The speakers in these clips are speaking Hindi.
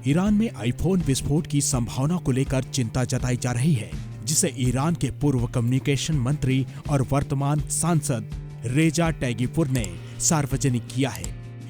ईरान में आईफोन विस्फोट की संभावना को लेकर चिंता जताई जा रही है, जिसे ईरान के पूर्व कम्युनिकेशन मंत्री और वर्तमान सांसद रेजा टैगीपुर ने सार्वजनिक किया है।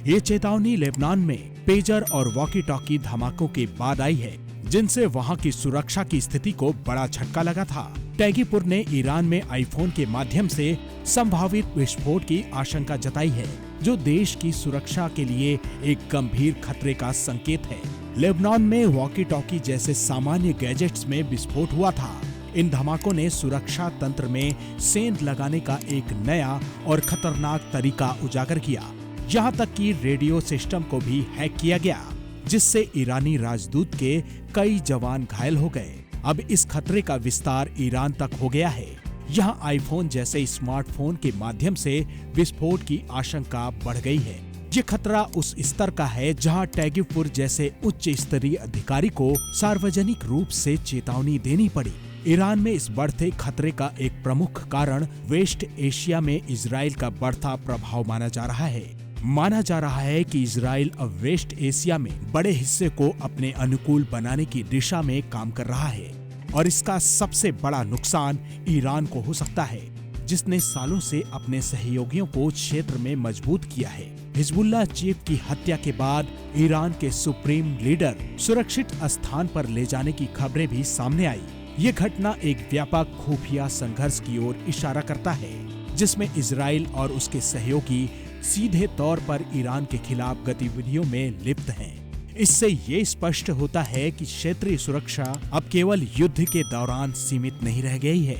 ये चेतावनी लेबनान में पेजर और वॉकी टॉकी धमाकों के बाद आई है, जिनसे वहां की सुरक्षा की स्थिति को बड़ा झटका लगा था। टैगीपुर ने ईरान में आईफोन के माध्यम से संभावित विस्फोट की आशंका जताई है, जो देश की सुरक्षा के लिए एक गंभीर खतरे का संकेत है। लेबनान में वॉकी टॉकी जैसे सामान्य गैजेट्स में विस्फोट हुआ था। इन धमाकों ने सुरक्षा तंत्र में सेंध लगाने का एक नया और खतरनाक तरीका उजागर किया। यहाँ तक कि रेडियो सिस्टम को भी हैक किया गया, जिससे ईरानी राजदूत के कई जवान घायल हो गए। अब इस खतरे का विस्तार ईरान तक हो गया है। यहाँ आईफोन जैसे स्मार्टफोन के माध्यम से विस्फोट की आशंका बढ़ गई है। ये खतरा उस स्तर का है जहाँ टैगीपुर जैसे उच्च स्तरीय अधिकारी को सार्वजनिक रूप से चेतावनी देनी पड़ी। ईरान में इस बढ़ते खतरे का एक प्रमुख कारण वेस्ट एशिया में इजराइल का बढ़ता प्रभाव माना जा रहा है। माना जा रहा है कि इजराइल अब वेस्ट एशिया में बड़े हिस्से को अपने अनुकूल बनाने की दिशा में काम कर रहा है, और इसका सबसे बड़ा नुकसान ईरान को हो सकता है, जिसने सालों से अपने सहयोगियों को क्षेत्र में मजबूत किया है। हिजबुल्लाह चीफ की हत्या के बाद ईरान के सुप्रीम लीडर सुरक्षित स्थान पर ले जाने की खबरें भी सामने आई। ये घटना एक व्यापक खुफिया संघर्ष की ओर इशारा करता है, जिसमें इजराइल और उसके सहयोगी सीधे तौर पर ईरान के खिलाफ गतिविधियों में लिप्त हैं। इससे ये स्पष्ट होता है कि क्षेत्रीय सुरक्षा अब केवल युद्ध के दौरान सीमित नहीं रह गई है,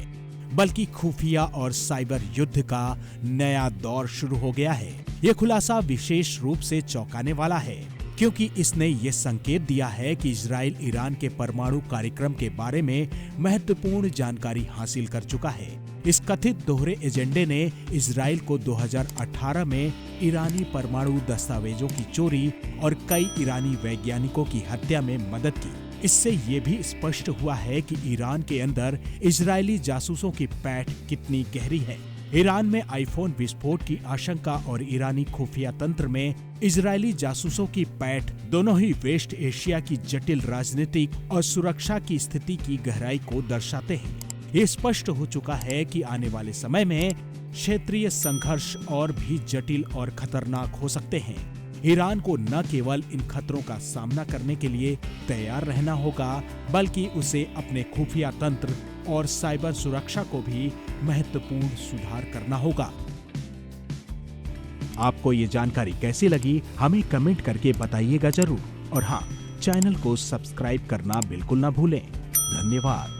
बल्कि खुफिया और साइबर युद्ध का नया दौर शुरू हो गया है। ये खुलासा विशेष रूप से चौंकाने वाला है, क्योंकि इसने ये संकेत दिया है कि इजराइल ईरान के परमाणु कार्यक्रम के बारे में महत्वपूर्ण जानकारी हासिल कर चुका है। इस कथित दोहरे एजेंडे ने इजराइल को 2018 में ईरानी परमाणु दस्तावेजों की चोरी और कई ईरानी वैज्ञानिकों की हत्या में मदद की। इससे ये भी स्पष्ट हुआ है कि ईरान के अंदर इजरायली जासूसों की पैठ कितनी गहरी है। ईरान में आईफोन विस्फोट की आशंका और ईरानी खुफिया तंत्र में इजरायली जासूसों की पैठ दोनों ही वेस्ट एशिया की जटिल राजनीतिक और सुरक्षा की स्थिति की गहराई को दर्शाते हैं। ये स्पष्ट हो चुका है कि आने वाले समय में क्षेत्रीय संघर्ष और भी जटिल और खतरनाक हो सकते हैं। ईरान को न केवल इन खतरों का सामना करने के लिए तैयार रहना होगा, बल्कि उसे अपने खुफिया तंत्र और साइबर सुरक्षा को भी महत्वपूर्ण सुधार करना होगा। आपको ये जानकारी कैसी लगी, हमें कमेंट करके बताइएगा जरूर। और हाँ, चैनल को सब्सक्राइब करना बिल्कुल ना भूलें। धन्यवाद।